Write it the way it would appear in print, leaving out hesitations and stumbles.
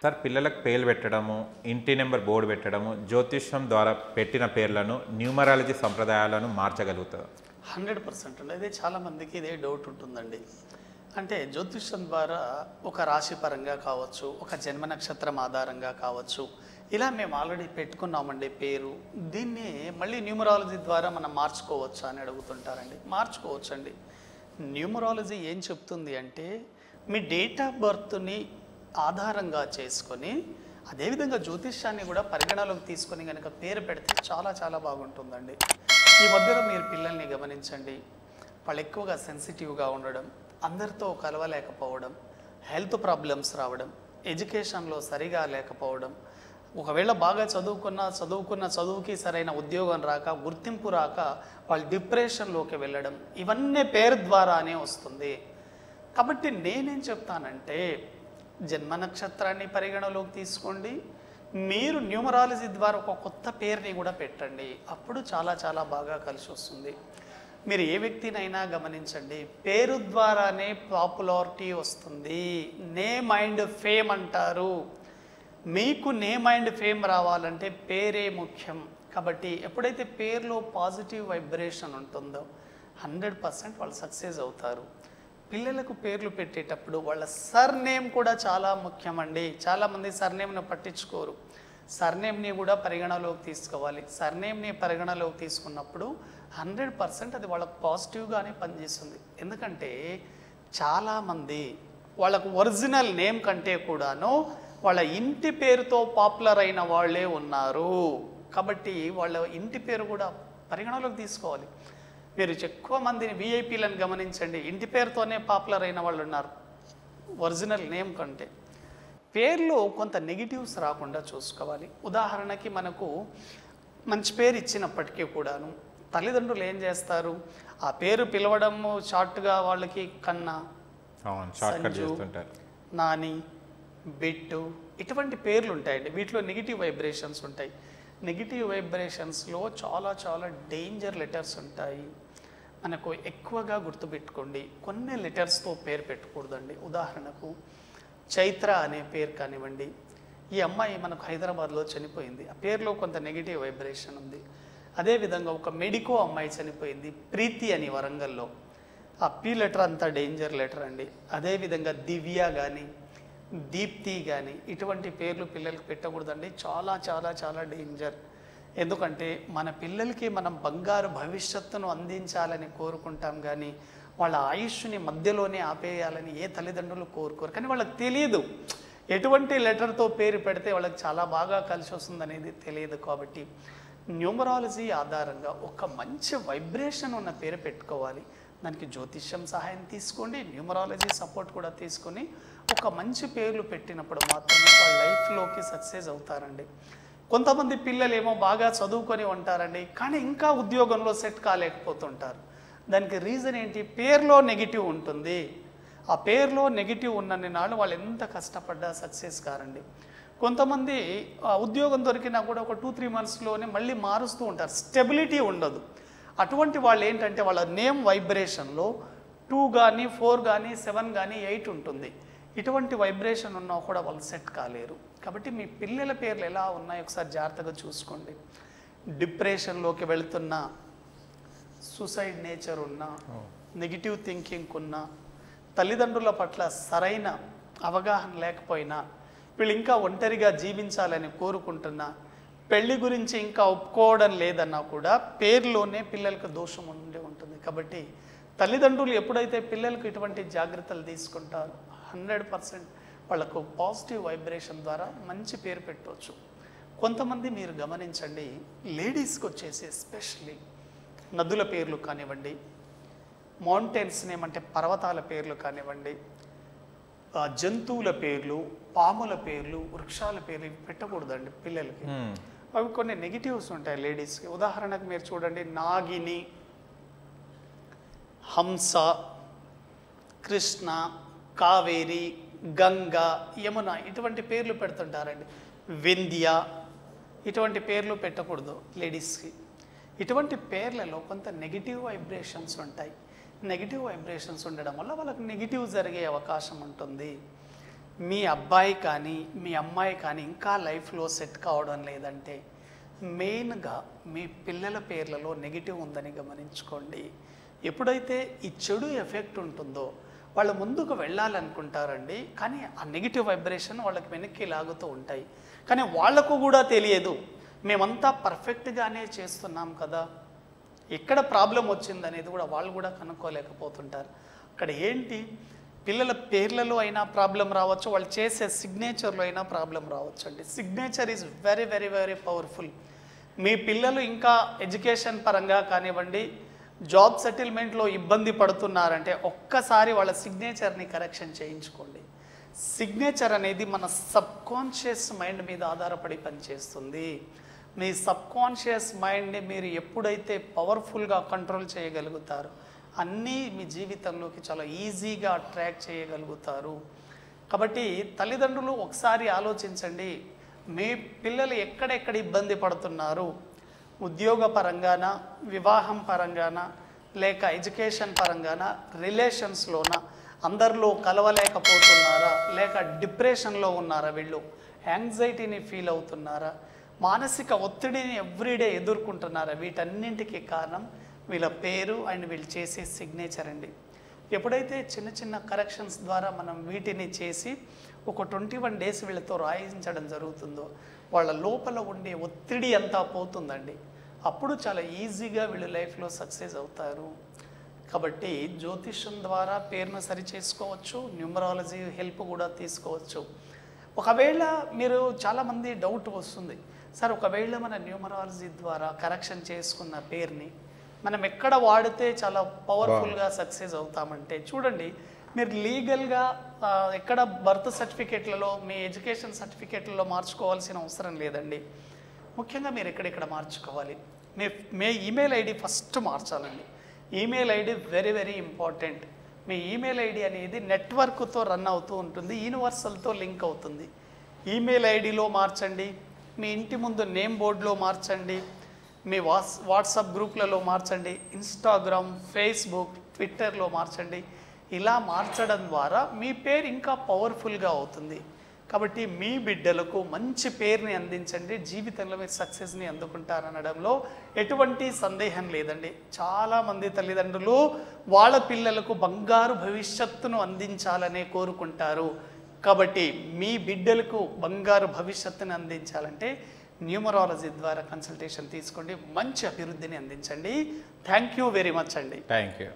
Sir, పిల్లలకు పేర్లు పెట్టడము, ఇంటి నెంబర్ బోర్డు పెట్టడము, జ్యోతిష్యం ద్వారా పెట్టిన పేర్లను న్యూమరాలజీ సంప్రదాయాలను మార్చగలుగుతారు? 100% అండి. అదే చాలామందికి ఇదే డౌట్ ఉంటుందండి. అంటే జ్యోతిష్యం ద్వారా ఒక రాశి పరంగా కావచ్చు, ఒక జన్మ నక్షత్రం ఆధారంగా కావచ్చు, ఇలా మేము ఆల్రెడీ పెట్టుకున్నామండి పేరు, దీన్ని మళ్ళీ న్యూమరాలజీ ద్వారా మనం మార్చుకోవచ్చా అని అడుగుతుంటారండి. మార్చుకోవచ్చండి. న్యూమరాలజీ ఏం చెప్తుంది అంటే మీ డేట్ ఆఫ్ బర్త్ని ఆధారంగా చేసుకొని అదేవిధంగా జ్యోతిష్యాన్ని కూడా పరిగణలోకి తీసుకొని కనుక పేరు పెడితే చాలా చాలా బాగుంటుందండి. ఈ మధ్యలో మీరు పిల్లల్ని గమనించండి, వాళ్ళు ఎక్కువగా సెన్సిటివ్గా ఉండడం, అందరితో కలవలేకపోవడం, హెల్త్ ప్రాబ్లమ్స్ రావడం, ఎడ్యుకేషన్లో సరిగా లేకపోవడం, ఒకవేళ బాగా చదువుకున్న చదువుకి సరైన ఉద్యోగం రాక, గుర్తింపు రాక వాళ్ళు డిప్రెషన్లోకి వెళ్ళడం, ఇవన్నీ పేరు ద్వారానే వస్తుంది. కాబట్టి నేనేం చెప్తానంటే జన్మ నక్షత్రాన్ని పరిగణలోకి తీసుకోండి, మీరు న్యూమరాలజీ ద్వారా ఒక కొత్త పేరుని కూడా పెట్టండి, అప్పుడు చాలా చాలా బాగా కలిసి వస్తుంది. మీరు ఏ వ్యక్తినైనా గమనించండి, పేరు ద్వారానే పాపులారిటీ వస్తుంది. నేమ్ అండ్ ఫేమ్ అంటారు. మీకు నేమ్ అండ్ ఫేమ్ రావాలంటే పేరే ముఖ్యం. కాబట్టి ఎప్పుడైతే పేరులో పాజిటివ్ వైబ్రేషన్ ఉంటుందో 100% వాళ్ళు సక్సెస్ అవుతారు. పిల్లలకు పేర్లు పెట్టేటప్పుడు వాళ్ళ సర్నేమ్ కూడా చాలా ముఖ్యమండి. చాలామంది సర్నేమ్ను పట్టించుకోరు. సర్నేమ్ని కూడా పరిగణలోకి తీసుకోవాలి. సర్నేమ్ని పరిగణలోకి తీసుకున్నప్పుడు 100% అది వాళ్ళకు పాజిటివ్గానే పనిచేస్తుంది. ఎందుకంటే చాలామంది వాళ్ళకు ఒరిజినల్ నేమ్ కంటే కూడాను వాళ్ళ ఇంటి పేరుతో పాపులర్ అయిన వాళ్ళే ఉన్నారు. కాబట్టి వాళ్ళ ఇంటి పేరు కూడా పరిగణలోకి తీసుకోవాలి. మీరు ఎక్కువ మందిని విఐపీలను గమనించండి, ఇంటి పేరుతోనే పాపులర్ అయిన వాళ్ళు ఉన్నారు ఒరిజినల్ నేమ్ కంటే. పేర్లో కొంత నెగిటివ్స్ రాకుండా చూసుకోవాలి. ఉదాహరణకి మనకు మంచి పేరు ఇచ్చినప్పటికీ కూడాను తల్లిదండ్రులు ఏం చేస్తారు, ఆ పేరు పిలవడము షార్ట్గా వాళ్ళకి కన్నా, సంజు, నాని, బిట్టు ఇటువంటి పేర్లు ఉంటాయండి. వీటిలో నెగిటివ్ వైబ్రేషన్స్ ఉంటాయి. నెగిటివ్ వైబ్రేషన్స్లో చాలా చాలా డేంజర్ లెటర్స్ ఉంటాయి. మనకు ఎక్కువగా గుర్తుపెట్టుకోండి, కొన్ని లెటర్స్తో పేరు పెట్టకూడదండి. ఉదాహరణకు చైత్ర అనే పేరు కానివ్వండి, ఈ అమ్మాయి మనకు హైదరాబాద్లో చనిపోయింది, ఆ పేరులో కొంత నెగిటివ్ వైబ్రేషన్ ఉంది. అదేవిధంగా ఒక మెడికో అమ్మాయి చనిపోయింది, ప్రీతి అని వరంగల్లో, ఆ పీ లెటర్ అంతా డేంజర్ లెటర్ అండి. అదేవిధంగా దివ్య కానీ, దీప్తి కానీ ఇటువంటి పేర్లు పిల్లలకి పెట్టకూడదండి. చాలా చాలా చాలా డేంజర్. ఎందుకంటే మన పిల్లలకి మనం బంగారు భవిష్యత్తును అందించాలని కోరుకుంటాం, కానీ వాళ్ళ ఆయుష్ని మధ్యలోనే ఆపేయాలని ఏ తల్లిదండ్రులు కోరుకోరు. కానీ వాళ్ళకి తెలియదు ఎటువంటి లెటర్తో పేరు పెడితే వాళ్ళకి చాలా బాగా కలిసి వస్తుంది అనేది తెలియదు. కాబట్టి న్యూమరాలజీ ఆధారంగా ఒక మంచి వైబ్రేషన్ ఉన్న పేరు పెట్టుకోవాలి. దానికి జ్యోతిష్యం సహాయం తీసుకోండి, న్యూమరాలజీ సపోర్ట్ కూడా తీసుకొని ఒక మంచి పేర్లు పెట్టినప్పుడు మాత్రమే వాళ్ళ లైఫ్లోకి సక్సెస్ అవుతారండి. కొంతమంది పిల్లలు ఏమో బాగా చదువుకొని ఉంటారండి, కానీ ఇంకా ఉద్యోగంలో సెట్ కాలేకపోతుంటారు. దానికి రీజన్ ఏంటి? పేరులో నెగిటివ్ ఉంటుంది. ఆ పేరులో నెగిటివ్ ఉన్నన్ని నాళ్ళు వాళ్ళు ఎంత కష్టపడ్డా సక్సెస్ కారండి. కొంతమంది ఉద్యోగం దొరికినా కూడా ఒక 2-3 మంత్స్లోనే మళ్ళీ మారుస్తూ ఉంటారు, స్టెబిలిటీ ఉండదు. అటువంటి వాళ్ళు ఏంటంటే వాళ్ళ నేమ్ వైబ్రేషన్లో 2 కానీ 4 కానీ 7 కానీ 8 ఉంటుంది. ఇటువంటి వైబ్రేషన్ ఉన్నా కూడా వాళ్ళు సెట్ కాలేరు. కాబట్టి మీ పిల్లల పేర్లు ఎలా ఉన్నాయో ఒకసారి జాగ్రత్తగా చూసుకోండి. డిప్రెషన్లోకి వెళుతున్నా, సూసైడ్ నేచర్ ఉన్నా, నెగిటివ్ థింకింగ్ ఉన్నా, తల్లిదండ్రుల పట్ల సరైన అవగాహన లేకపోయినా, వీళ్ళు ఇంకా ఒంటరిగా జీవించాలని కోరుకుంటున్నా, పెళ్లి గురించి ఇంకా ఒప్పుకోవడం లేదన్నా కూడా పేరులోనే పిల్లలకు దోషం ఉండి ఉంటుంది. కాబట్టి తల్లిదండ్రులు ఎప్పుడైతే పిల్లలకు ఇటువంటి జాగ్రత్తలు తీసుకుంటారో 100% వాళ్ళకు పాజిటివ్ వైబ్రేషన్ ద్వారా మంచి పేరు పెట్టవచ్చు. కొంతమంది మీరు గమనించండి, లేడీస్కి వచ్చేసి ఎస్పెషల్లీ నదుల పేర్లు కానివ్వండి, మౌంటైన్స్ నేమ్ అంటే పర్వతాల పేర్లు కానివ్వండి, జంతువుల పేర్లు, పాముల పేర్లు, వృక్షాల పేర్లు ఇవి పెట్టకూడదండి పిల్లలకి. అవి కొన్ని నెగిటివ్స్ ఉంటాయి లేడీస్కి. ఉదాహరణకు మీరు చూడండి, నాగిని, హంస, కృష్ణ, కావేరి, గంగ, యమున ఇటువంటి పేర్లు పెడుతుంటారండి. వింధ్య ఇటువంటి పేర్లు పెట్టకూడదు లేడీస్కి. ఇటువంటి పేర్లలో కొంత నెగిటివ్ వైబ్రేషన్స్ ఉంటాయి. నెగిటివ్ వైబ్రేషన్స్ ఉండడం వల్ల వాళ్ళకి నెగిటివ్ జరిగే అవకాశం ఉంటుంది. మీ అబ్బాయి కానీ మీ అమ్మాయి కానీ ఇంకా లైఫ్లో సెట్ కావడం లేదంటే మెయిన్గా మీ పిల్లల పేర్లలో నెగిటివ్ ఉందని గమనించుకోండి. ఎప్పుడైతే ఈ చెడు ఎఫెక్ట్ ఉంటుందో వాళ్ళు ముందుకు వెళ్ళాలనుకుంటారండి, కానీ ఆ నెగిటివ్ వైబ్రేషన్ వాళ్ళకి వెనక్కి లాగుతూ ఉంటాయి. కానీ వాళ్లకు కూడా తెలియదు మేమంతా పర్ఫెక్ట్గానే చేస్తున్నాం కదా, ఎక్కడ ప్రాబ్లం వచ్చిందనేది కూడా వాళ్ళు కూడా కనుక్కోలేకపోతుంటారు. అక్కడ ఏంటి, పిల్లల పేర్లలో అయినా ప్రాబ్లం రావచ్చు, వాళ్ళు చేసే సిగ్నేచర్లో అయినా ప్రాబ్లం రావచ్చు అండి. Signature is very very very powerful. మీ పిల్లలు ఇంకా ఎడ్యుకేషన్ పరంగా కానివ్వండి, జాబ్ సెటిల్మెంట్లో ఇబ్బంది పడుతున్నారంటే ఒక్కసారి వాళ్ళ సిగ్నేచర్ని కరెక్షన్ చేయించుకోండి. సిగ్నేచర్ అనేది మన సబ్కాన్షియస్ మైండ్ మీద ఆధారపడి పనిచేస్తుంది. మీ సబ్కాన్షియస్ మైండ్ని మీరు ఎప్పుడైతే పవర్ఫుల్గా కంట్రోల్ చేయగలుగుతారో అన్నీ మీ జీవితంలోకి చాలా ఈజీగా అట్రాక్ట్ చేయగలుగుతారు. కాబట్టి తల్లిదండ్రులు ఒకసారి ఆలోచించండి, మీ పిల్లలు ఎక్కడెక్కడ ఇబ్బంది పడుతున్నారు, ఉద్యోగ పరంగానా, వివాహం పరంగానా, లేక ఎడ్యుకేషన్ పరంగానా, రిలేషన్స్లోనా, అందరిలో కలవలేకపోతున్నారా, లేక డిప్రెషన్లో ఉన్నారా, వీళ్ళు యాంగ్జైటీని ఫీల్ అవుతున్నారా, మానసిక ఒత్తిడిని ఎవ్రీడే ఎదుర్కొంటున్నారా, వీటన్నింటికి కారణం వీళ్ళ పేరు అండ్ వీళ్ళు చేసే సిగ్నేచర్ అండి. ఎప్పుడైతే చిన్న చిన్న కరెక్షన్స్ ద్వారా మనం వీటిని చేసి ఒక 21 డేస్ వీళ్ళతో రాయించడం జరుగుతుందో వాళ్ళ లోపల ఉండే ఒత్తిడి అంతా పోతుందండి. అప్పుడు చాలా ఈజీగా వీళ్ళు లైఫ్లో సక్సెస్ అవుతారు. కాబట్టి జ్యోతిష్యం ద్వారా పేరును సరి చేసుకోవచ్చు, న్యూమరాలజీ హెల్ప్ కూడా తీసుకోవచ్చు. ఒకవేళ మీరు చాలామంది డౌట్ వస్తుంది, సార్ ఒకవేళ మన న్యూమరాలజీ ద్వారా కరెక్షన్ చేసుకున్న పేరుని మనం ఎక్కడ వాడితే చాలా పవర్ఫుల్గా సక్సెస్ అవుతామంటే, చూడండి మీరు లీగల్గా ఎక్కడ బర్త్ సర్టిఫికేట్లలో, మీ ఎడ్యుకేషన్ సర్టిఫికేట్లలో మార్చుకోవాల్సిన అవసరం లేదండి. ముఖ్యంగా మీరు ఎక్కడెక్కడ మార్చుకోవాలి, మీ ఈమెయిల్ ఐడి ఫస్ట్ మార్చాలండి. Email ID very very important. మీ ఈమెయిల్ ఐడి అనేది నెట్వర్క్తో రన్ అవుతూ ఉంటుంది, యూనివర్సల్తో లింక్ అవుతుంది. ఈమెయిల్ ఐడిలో మార్చండి, మీ ఇంటి ముందు నేమ్ బోర్డులో మార్చండి, మీ వాట్సాప్ గ్రూప్లలో మార్చండి, ఇన్స్టాగ్రామ్, ఫేస్బుక్, ట్విట్టర్లో మార్చండి. ఇలా మార్చడం ద్వారా మీ పేరు ఇంకా పవర్ఫుల్గా అవుతుంది. కాబట్టి మీ బిడ్డలకు మంచి పేరుని అందించండి, జీవితంలో మీరు సక్సెస్ని అందుకుంటారనడంలో ఎటువంటి సందేహం లేదండి. చాలామంది తల్లిదండ్రులు వాళ్ళ పిల్లలకు బంగారు భవిష్యత్తును అందించాలనే కోరుకుంటారు. కాబట్టి మీ బిడ్డలకు బంగారు భవిష్యత్తుని అందించాలంటే న్యూమరాలజీ ద్వారా కన్సల్టేషన్ తీసుకోండి, మంచి అభివృద్ధిని అందించండి. థ్యాంక్ యూ వెరీ మచ్ అండి. Thank you.